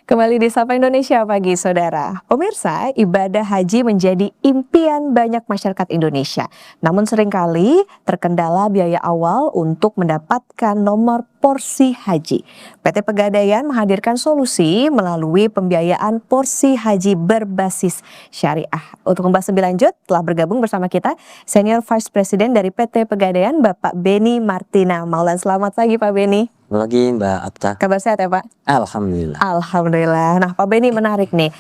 Kembali di Sapa Indonesia Pagi, Saudara. Pemirsa, ibadah haji menjadi impian banyak masyarakat Indonesia. Namun seringkali terkendala biaya awal untuk mendapatkan nomor porsi haji. PT Pegadaian menghadirkan solusi melalui pembiayaan porsi haji berbasis syariah. Untuk membahas lebih lanjut, telah bergabung bersama kita Senior Vice President dari PT Pegadaian, Bapak Beni Martina Maulan. Selamat pagi, Pak Beni. Lagi Mbak Apta. Kabar sehat ya, Pak? Alhamdulillah. Alhamdulillah. Nah, Pak Beni, menarik nih.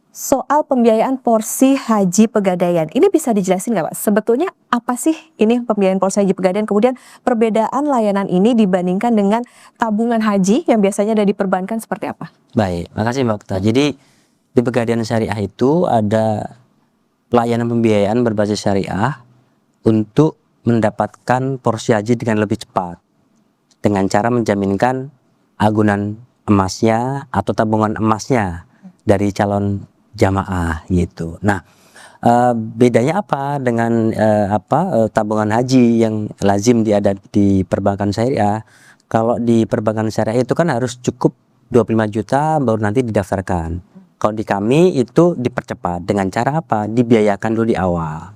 Soal pembiayaan porsi haji Pegadaian. Ini bisa dijelasin nggak, Pak? Sebetulnya apa sih ini pembiayaan porsi haji Pegadaian? Kemudian perbedaan layanan ini dibandingkan dengan tabungan haji yang biasanya ada di perbankan seperti apa? Baik, makasih Mbak Apta. Jadi di Pegadaian Syariah itu ada pelayanan pembiayaan berbasis syariah untuk mendapatkan porsi haji dengan lebih cepat, dengan cara menjaminkan agunan emasnya atau tabungan emasnya dari calon jamaah gitu. Nah, bedanya apa dengan tabungan haji yang lazim ada di perbankan syariah? Kalau di perbankan syariah itu kan harus cukup 25 juta baru nanti didaftarkan. Kalau di kami itu dipercepat dengan cara apa? Dibiayakan dulu di awal.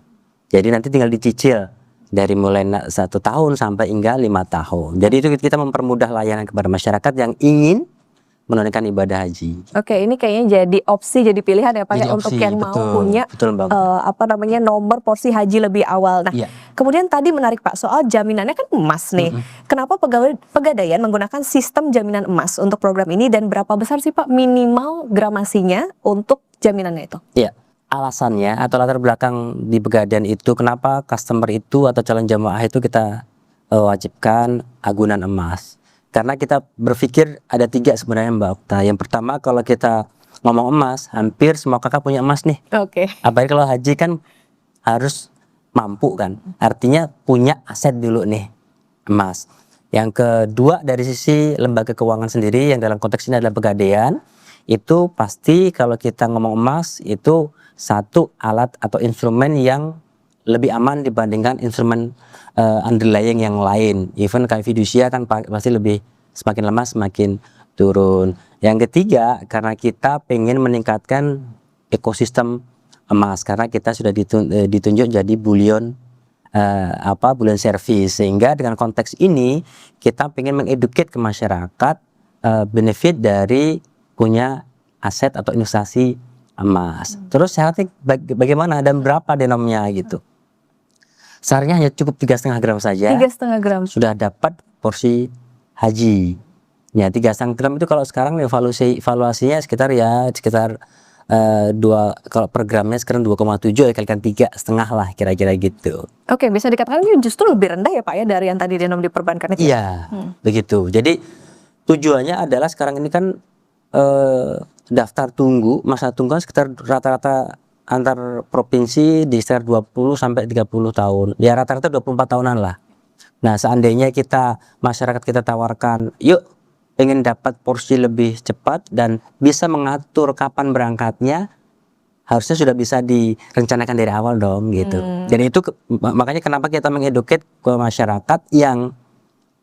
Jadi nanti tinggal dicicil dari mulai 1 tahun sampai hingga 5 tahun. Jadi itu kita mempermudah layanan kepada masyarakat yang ingin menunaikan ibadah haji. Oke, ini kayaknya jadi opsi, jadi pilihan ya Pak ya, untuk yang mau punya nomor porsi haji lebih awal. Nah, kemudian tadi menarik Pak soal jaminannya kan emas nih. Kenapa Pegadaian menggunakan sistem jaminan emas untuk program ini dan berapa besar sih Pak minimal gramasinya untuk jaminannya itu? Iya. Alasannya atau latar belakang di Pegadaian itu kenapa customer itu atau calon jamaah itu kita wajibkan agunan emas. Karena kita berpikir ada 3 sebenarnya Mbak Okta. Yang pertama, kalau kita ngomong emas, hampir semua kakak punya emas nih. Oke. Apalagi kalau haji kan harus mampu kan. Artinya punya aset dulu nih, emas. Yang kedua dari sisi lembaga keuangan sendiri yang dalam konteks ini adalah Pegadaian. Itu pasti kalau kita ngomong emas itu satu alat atau instrumen yang lebih aman dibandingkan instrumen underlying yang lain. Even kayak fidusia kan pasti lebih semakin lama semakin turun. Yang ketiga karena kita pengen meningkatkan ekosistem emas karena kita sudah ditunjuk jadi bullion service, sehingga dengan konteks ini kita pengen mengeduket ke masyarakat benefit dari punya aset atau investasi emas. Terus syaratnya bagaimana dan berapa denomnya gitu. Seharusnya hanya cukup 3,5 gram saja. 3,5 gram sudah dapat porsi haji. Ya 3,5 gram itu kalau sekarang evaluasinya sekitar 2, kalau per gramnya sekarang 2,7 ya kalikan 3,5 lah kira-kira gitu. Oke, bisa dikatakan ini justru lebih rendah ya Pak ya dari yang tadi denom di perbankan itu. Iya, begitu. Jadi tujuannya adalah sekarang ini kan daftar tunggu, masa tunggu sekitar rata-rata antar provinsi di sekitar 20 sampai 30 tahun. Ya rata-rata 24 tahunan lah. Nah, seandainya masyarakat kita tawarkan, yuk pengen dapat porsi lebih cepat dan bisa mengatur kapan berangkatnya, harusnya sudah bisa direncanakan dari awal dong gitu. Dan itu makanya kenapa kita mengeduket ke masyarakat yang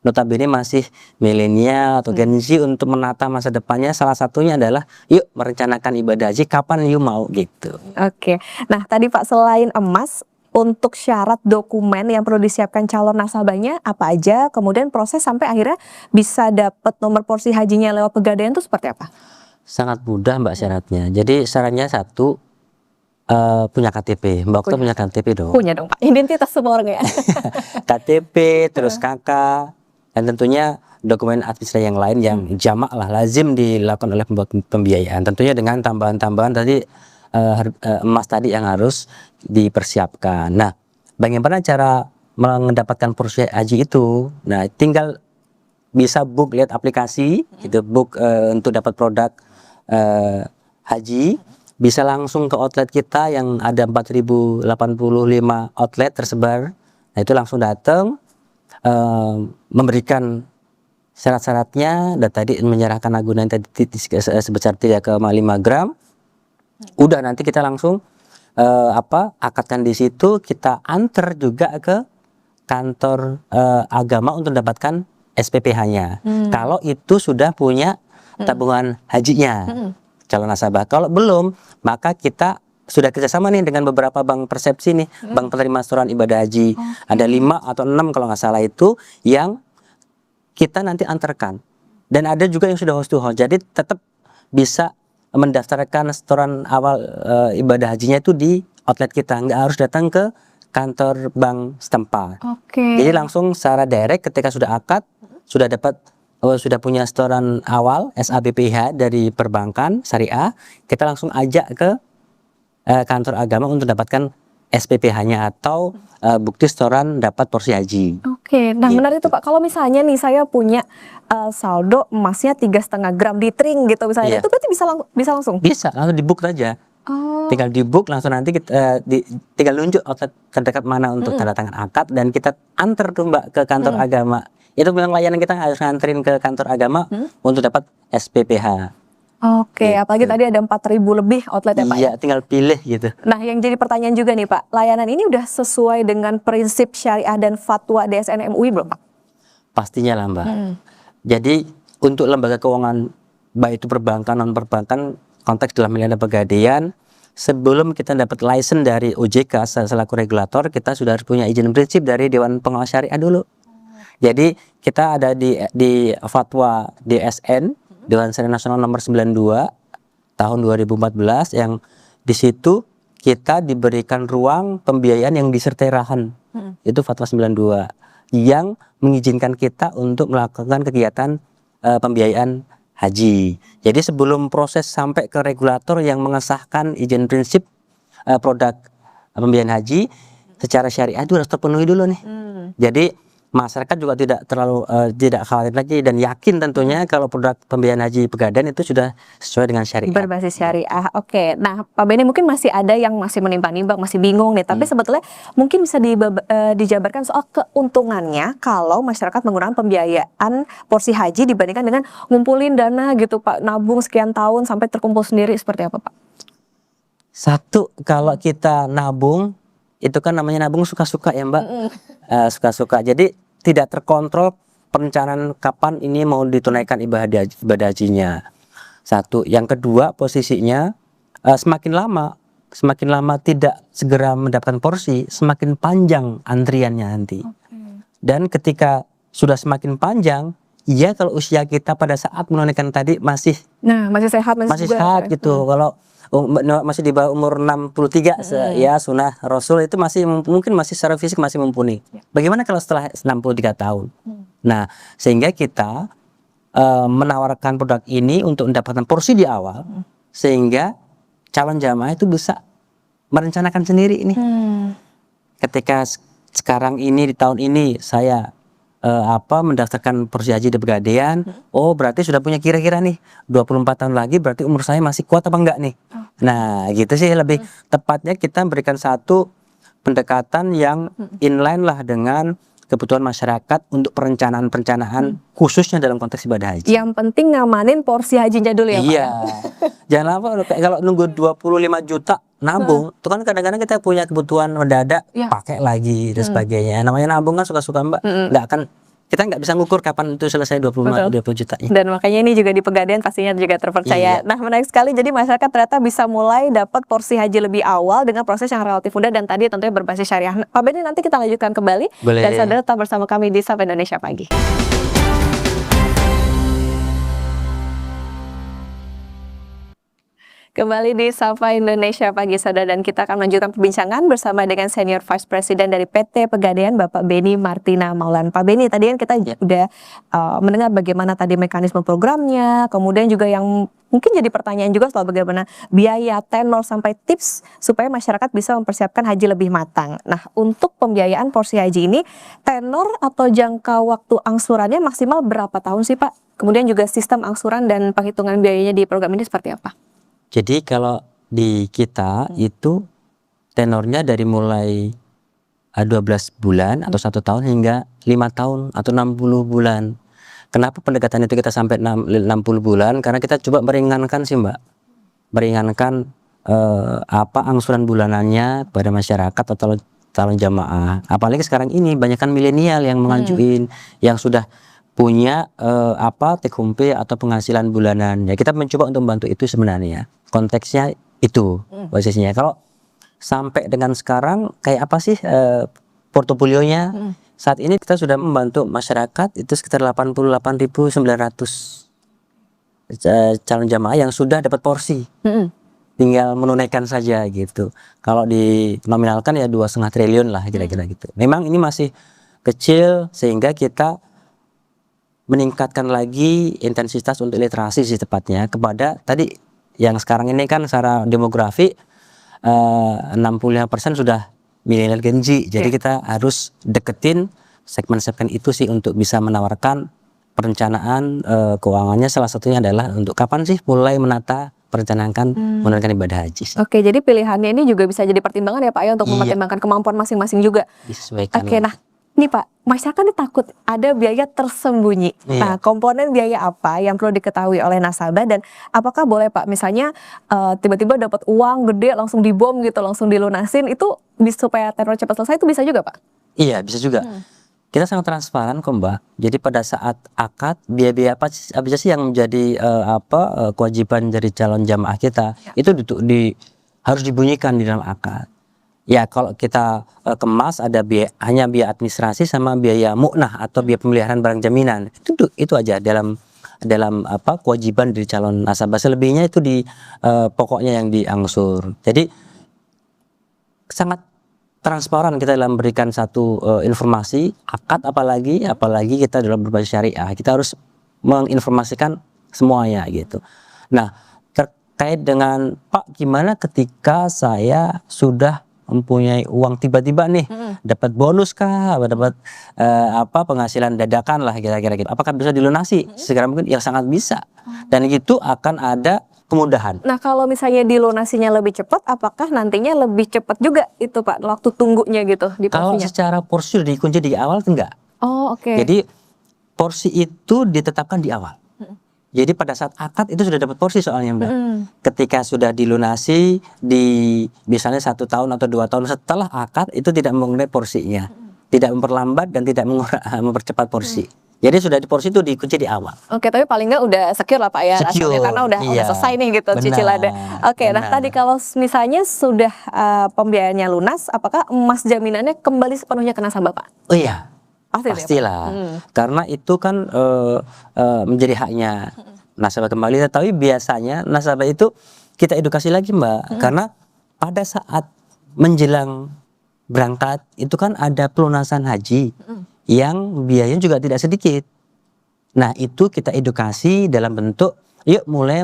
notabene masih milenial atau Gen Z untuk menata masa depannya, salah satunya adalah yuk merencanakan ibadah haji kapan yuk mau gitu. Oke, nah tadi Pak selain emas, untuk syarat dokumen yang perlu disiapkan calon nasabahnya apa aja, kemudian proses sampai akhirnya bisa dapat nomor porsi hajinya lewat Pegadaian itu seperti apa? Sangat mudah Mbak syaratnya. Jadi syaratnya satu, punya KTP. Mbak Okta punya KTP dong? Punya dong Pak, identitas semua orang ya. KTP, terus KK, dan tentunya dokumen administrasi yang lain yang jamak lah lazim dilakukan oleh pembiayaan. Tentunya dengan tambahan-tambahan tadi emas tadi yang harus dipersiapkan. Nah, bagaimana cara mendapatkan porsi haji itu? Nah, tinggal bisa book lihat aplikasi, gitu book untuk dapat produk haji. Bisa langsung ke outlet kita yang ada 4.085 outlet tersebar. Nah, itu langsung datang. Memberikan syarat-syaratnya dan tadi menyerahkan agunan tadi sebesar 3,5 gram. Udah nanti kita langsung akadkan di situ, kita antar juga ke kantor agama untuk mendapatkan SPPH-nya. Kalau itu sudah punya tabungan hajinya calon nasabah. Kalau belum, maka kita sudah kerjasama nih dengan beberapa bank persepsi nih, bank penerima setoran ibadah haji. Ada 5 atau 6 kalau nggak salah itu yang kita nanti antarkan. Dan ada juga yang sudah host to host. Jadi tetap bisa mendaftarkan setoran awal ibadah hajinya itu di outlet kita, nggak harus datang ke kantor bank setempat. Jadi langsung secara direct ketika sudah akad, sudah dapat sudah punya setoran awal SABPH dari perbankan syariah, kita langsung ajak ke kantor agama untuk dapatkan SPPH-nya atau bukti setoran dapat porsi haji. Nah menarik itu Pak. Kalau misalnya nih saya punya saldo emasnya 3,5 gram di Tring gitu misalnya, itu berarti bisa langsung? Bisa, langsung di book aja. Tinggal di book, langsung nanti kita tinggal nunjuk outlet terdekat mana untuk tanda tangan akad, dan kita antar tuh Mbak ke kantor agama. Itu memang layanan kita harus nganterin ke kantor agama untuk dapat SPPH. Apalagi tadi ada 4.000 lebih outlet ya Pak? Iya, tinggal pilih gitu. Nah yang jadi pertanyaan juga nih Pak, layanan ini udah sesuai dengan prinsip syariah dan fatwa DSN MUI belum Pak? Pastinya lah Mbak. Jadi untuk lembaga keuangan, baik itu perbankan, non perbankan, konteks dalam milenial pegadaian, sebelum kita dapat license dari OJK selaku regulator, kita sudah harus punya izin prinsip dari Dewan Pengawas Syariah dulu. Jadi kita ada di fatwa DSN, Dewan Syariah Nasional nomor 92 tahun 2014, yang di situ kita diberikan ruang pembiayaan yang disertai rahan. Itu fatwa 92 yang mengizinkan kita untuk melakukan kegiatan pembiayaan haji. Jadi sebelum proses sampai ke regulator yang mengesahkan izin prinsip produk pembiayaan haji secara syariah itu harus terpenuhi dulu nih. Jadi masyarakat juga tidak khawatir lagi dan yakin tentunya kalau produk pembiayaan haji Pegadaian itu sudah sesuai dengan syariah. Berbasis syariah. Nah Pak Beni, mungkin masih ada yang masih menimbang-nimbang, masih bingung nih. Tapi sebetulnya mungkin bisa dijabarkan soal keuntungannya kalau masyarakat menggunakan pembiayaan porsi haji dibandingkan dengan ngumpulin dana gitu Pak, nabung sekian tahun sampai terkumpul sendiri, seperti apa Pak? Satu, kalau kita nabung itu kan namanya nabung suka-suka ya Mbak, suka-suka. Jadi tidak terkontrol perencanaan kapan ini mau ditunaikan ibadah hajinya. Satu, yang kedua posisinya semakin lama tidak segera mendapatkan porsi, semakin panjang antriannya nanti. Dan ketika sudah semakin panjang, ya kalau usia kita pada saat menunaikan tadi masih sehat, masih sehat gitu. Kalau masih di bawah umur 63 ya sunnah Rasul itu mungkin masih secara fisik masih mumpuni. Bagaimana kalau setelah 63 tahun? Nah, sehingga kita menawarkan produk ini untuk mendapatkan porsi di awal, sehingga calon jamaah itu bisa merencanakan sendiri ini. Ketika sekarang ini di tahun ini saya mendaftarkan porsi haji di Pegadaian, oh berarti sudah punya kira-kira nih 24 tahun lagi berarti umur saya masih kuat apa enggak nih. Nah gitu sih lebih tepatnya kita berikan satu pendekatan yang inline lah dengan kebutuhan masyarakat untuk perencanaan khususnya dalam konteks ibadah haji. Yang penting ngamanin porsi hajinya dulu ya Pak. Iya. Jangan apa kalau nunggu 25 juta nabung, itu kan kadang-kadang kita punya kebutuhan mendadak, pakai lagi dan sebagainya. Namanya nabung kan suka-suka Mbak, kita nggak bisa ngukur kapan itu selesai 20 jutanya. Dan makanya ini juga di Pegadaian pastinya juga terpercaya. Nah menarik sekali, jadi masyarakat ternyata bisa mulai dapat porsi haji lebih awal dengan proses yang relatif mudah dan tadi tentunya berbasis syariah. Pak Beni, nanti kita lanjutkan kembali. Boleh. Dan saudara tetap bersama kami di Sapa Indonesia Pagi. Kembali di Sapa Indonesia Pagi saudara, dan kita akan melanjutkan perbincangan bersama dengan Senior Vice President dari PT Pegadaian Bapak Beni Martina Maulan. Pak Beni, tadi kan kita udah mendengar bagaimana tadi mekanisme programnya, kemudian juga yang mungkin jadi pertanyaan juga soal bagaimana biaya, tenor, sampai tips supaya masyarakat bisa mempersiapkan haji lebih matang. Nah, untuk pembiayaan porsi haji ini, tenor atau jangka waktu angsurannya maksimal berapa tahun sih Pak? Kemudian juga sistem angsuran dan penghitungan biayanya di program ini seperti apa? Jadi kalau di kita itu tenornya dari mulai 12 bulan atau 1 tahun hingga 5 tahun atau 60 bulan. Kenapa pendekatan itu kita sampai 60 bulan? Karena kita coba meringankan sih Mbak. Meringankan angsuran bulanannya pada masyarakat atau calon jamaah. Apalagi sekarang ini banyak kan milenial yang mengajuin, yang sudah punya take home pay atau penghasilan bulanan. Ya kita mencoba untuk membantu itu sebenarnya. Konteksnya itu posisinya. Kalau sampai dengan sekarang kayak apa sih portofolionya? Saat ini kita sudah membantu masyarakat itu sekitar 88.900 calon jamaah yang sudah dapat porsi. Tinggal menunaikan saja gitu. Kalau dinominalkan ya 2,5 triliun lah kira-kira gitu. Memang ini masih kecil sehingga kita meningkatkan lagi intensitas untuk literasi sih tepatnya kepada tadi yang sekarang ini kan secara demografi 65% sudah milenial Gen Z. Jadi kita harus deketin segmen-segmen itu sih untuk bisa menawarkan perencanaan keuangannya. Salah satunya adalah untuk kapan sih mulai menata perencanaan menunaikan ibadah haji. Oke, jadi pilihannya ini juga bisa jadi pertimbangan ya Pak ya untuk mempertimbangkan kemampuan masing-masing juga. Disesuaikan. Oke, nah nih Pak, masyarakat ini takut ada biaya tersembunyi. Nah, komponen biaya apa yang perlu diketahui oleh nasabah dan apakah boleh Pak misalnya tiba-tiba dapat uang gede langsung dibom gitu, langsung dilunasin itu supaya teror cepat selesai itu bisa juga Pak? Iya, bisa juga. Kita sangat transparan kok Mbak. Jadi pada saat akad biaya-biaya apa aja sih yang menjadi kewajiban dari calon jamaah kita itu harus dibunyikan di dalam akad. Ya kalau kita kemas ada hanya biaya administrasi sama biaya mu'nah atau biaya pemeliharaan barang jaminan. Itu aja dalam kewajiban dari calon nasabah. Selebihnya itu di pokoknya yang diangsur. Jadi sangat transparan kita dalam memberikan satu informasi akad apalagi kita dalam berbasis syariah. Kita harus menginformasikan semuanya gitu. Nah, terkait dengan Pak gimana ketika saya sudah mempunyai uang tiba-tiba nih dapat bonus kah, dapat penghasilan dadakan lah kira-kira gitu. Apakah bisa dilunasi? Segera mungkin ya sangat bisa. Dan itu akan ada kemudahan. Nah, kalau misalnya dilunasinya lebih cepat, apakah nantinya lebih cepat juga itu Pak waktu tunggunya gitu di Kalau porsinya? secara porsi udah dikunci di awal enggak. Oh, oke. Jadi porsi itu ditetapkan di awal. Jadi pada saat akad itu sudah dapat porsi soalnya Mbak. Ketika sudah dilunasi di misalnya 1 tahun atau 2 tahun setelah akad itu tidak mengurangi porsinya, tidak memperlambat dan tidak mempercepat porsi. Jadi sudah di porsi itu dikunci di awal. Oke, tapi paling nggak udah secure lah Pak ya rasanya Secure, karena udah iya. selesai nih gitu cicilannya. Oke, nah tadi kalau misalnya sudah pembiayaannya lunas, apakah emas jaminannya kembali sepenuhnya ke nasabah Pak? Oh iya. Pasti deh, Pak. Pastilah. Karena itu kan menjadi haknya nasabah kembali. Tapi biasanya nasabah itu kita edukasi lagi Mbak. Karena pada saat menjelang berangkat itu kan ada pelunasan haji yang biayanya juga tidak sedikit. Nah itu kita edukasi dalam bentuk yuk mulai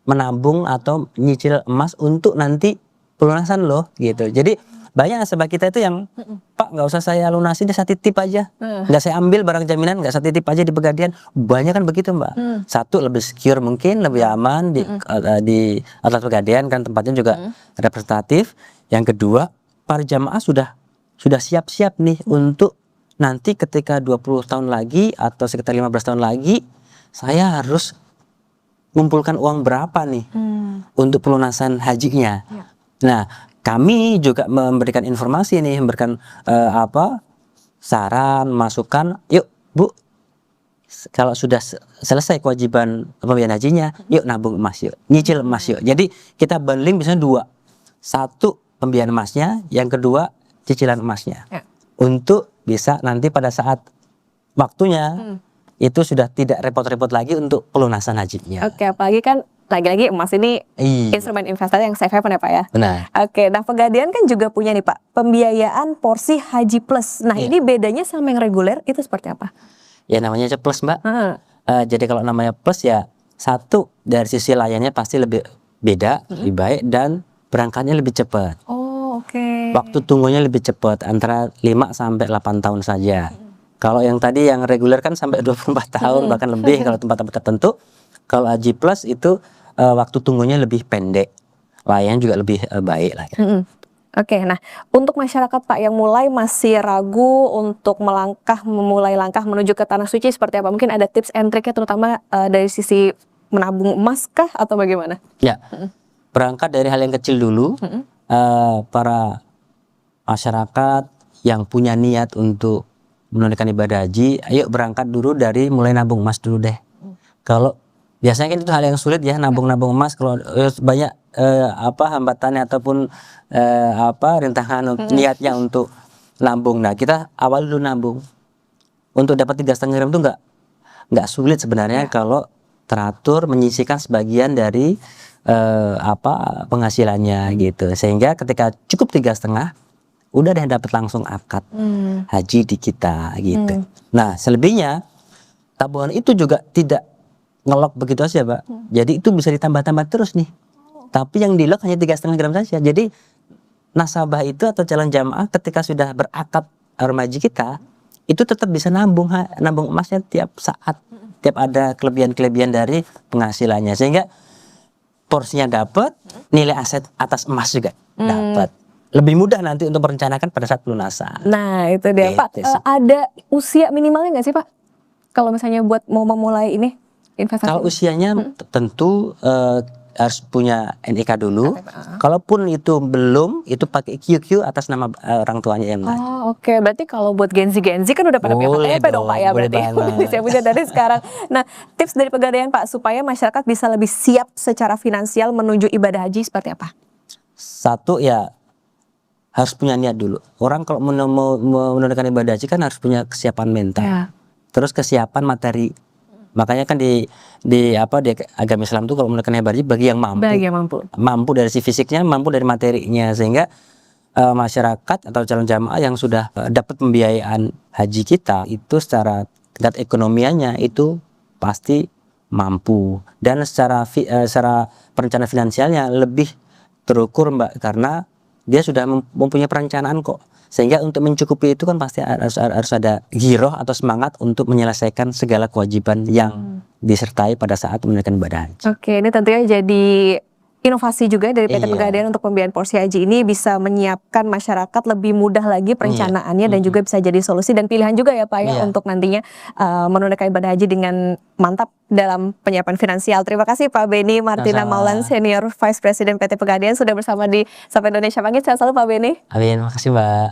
menabung atau nyicil emas untuk nanti pelunasan loh gitu. Jadi banyak nasabah kita itu yang Pak nggak usah saya lunasi deh, saya titip aja, nggak saya ambil barang jaminan, nggak saya titip aja di Pegadaian. Banyak kan begitu Mbak. Satu lebih secure mungkin, lebih aman di atas Pegadaian kan tempatnya juga representatif. Yang kedua para jamaah sudah siap-siap nih untuk nanti ketika 20 tahun lagi atau sekitar 15 tahun lagi saya harus mengumpulkan uang berapa nih untuk pelunasan hajinya. Nah kami juga memberikan informasi nih, memberikan saran, masukan. Yuk Bu, kalau sudah selesai kewajiban pembiayaan hajinya, yuk nabung emas yuk, nyicil emas yuk. Jadi kita bundling misalnya 2, 1 pembiayaan emasnya, yang kedua cicilan emasnya, untuk bisa nanti pada saat waktunya itu sudah tidak repot-repot lagi untuk pelunasan hajinya. Oke, apalagi kan lagi-lagi emas ini instrumen investasi yang safe haven ya Pak ya. Benar. Oke, nah Pegadaian kan juga punya nih Pak pembiayaan porsi haji plus. Nah ini bedanya sama yang reguler itu seperti apa? Ya namanya plus Mbak. Jadi kalau namanya plus ya satu dari sisi layannya pasti lebih beda, lebih baik dan berangkatnya lebih cepat. Oh oke. Waktu tunggunya lebih cepat antara 5 sampai 8 tahun saja. Kalau yang tadi yang reguler kan sampai 24 tahun bahkan lebih kalau tempat-tempat tertentu. Kalau haji plus itu waktu tunggunya lebih pendek, layan juga lebih baik lah. Oke, nah untuk masyarakat Pak yang mulai masih ragu untuk memulai langkah menuju ke tanah suci seperti apa? Mungkin ada tips and triknya terutama dari sisi menabung emas kah atau bagaimana? Ya, berangkat dari hal yang kecil dulu. Para masyarakat yang punya niat untuk menunaikan ibadah haji, ayo berangkat dulu dari mulai nabung emas dulu deh. Kalau biasanya kan itu hal yang sulit ya, nabung emas, kalau banyak hambatannya ataupun rintangan niatnya untuk nabung. Nah, kita awal dulu nabung. Untuk dapat 3,5 gram itu nggak sulit sebenarnya kalau teratur menyisihkan sebagian dari penghasilannya gitu, sehingga ketika cukup 3,5 udah deh dapat langsung akad haji di kita gitu. Nah, selebihnya tabungan itu juga tidak ngelok begitu aja, Pak. Jadi itu bisa ditambah-tambah terus nih. Tapi yang di lock hanya 3,5 gram saja. Jadi nasabah itu atau calon jamaah ketika sudah berakad haji kita itu tetap bisa nabung emasnya tiap saat, tiap ada kelebihan-kelebihan dari penghasilannya, sehingga porsinya dapat, nilai aset atas emas juga dapat. Lebih mudah nanti untuk merencanakan pada saat pelunasan. Nah, itu dia, Pak. Ada usia minimalnya nggak sih, Pak? Kalau misalnya buat mau memulai ini investasi? Kalau usianya tentu harus punya NIK dulu. Kalaupun itu belum, itu pakai QQ atas nama orang tuanya yang lain. Oh, oke. Berarti kalau buat Gen Z kan udah pada punya KTP dong, Pak, ya, berarti. Saya punya dari sekarang. Nah, tips dari Pegadaian, Pak, supaya masyarakat bisa lebih siap secara finansial menuju ibadah haji seperti apa? Satu ya, harus punya niat dulu. Orang kalau mau menunaikan ibadah haji kan harus punya kesiapan mental. Terus kesiapan materi. Makanya kan di agama Islam tuh kalau menunaikan ibadah haji bagi yang mampu. Mampu dari si fisiknya, mampu dari materinya, sehingga masyarakat atau calon jamaah yang sudah dapat pembiayaan haji kita itu secara tingkat ekonomianya itu pasti mampu, dan secara perencanaan finansialnya lebih terukur, Mbak, karena dia sudah mempunyai perencanaan kok, sehingga untuk mencukupi itu kan pasti harus ada giroh atau semangat untuk menyelesaikan segala kewajiban yang disertai pada saat menunaikan ibadah haji. Oke, ini tentunya jadi inovasi juga dari PT Pegadaian untuk pembiayaan porsi haji ini, bisa menyiapkan masyarakat lebih mudah lagi perencanaannya dan juga bisa jadi solusi dan pilihan juga ya, Pak, ya, untuk nantinya menunaikan ibadah haji dengan mantap dalam penyiapan finansial. Terima kasih Pak Beni Martina Maulan, Senior Vice President PT Pegadaian, sudah bersama di Sapa Indonesia Pagi. Sehat selalu Pak Beni. Amin, makasih Mbak.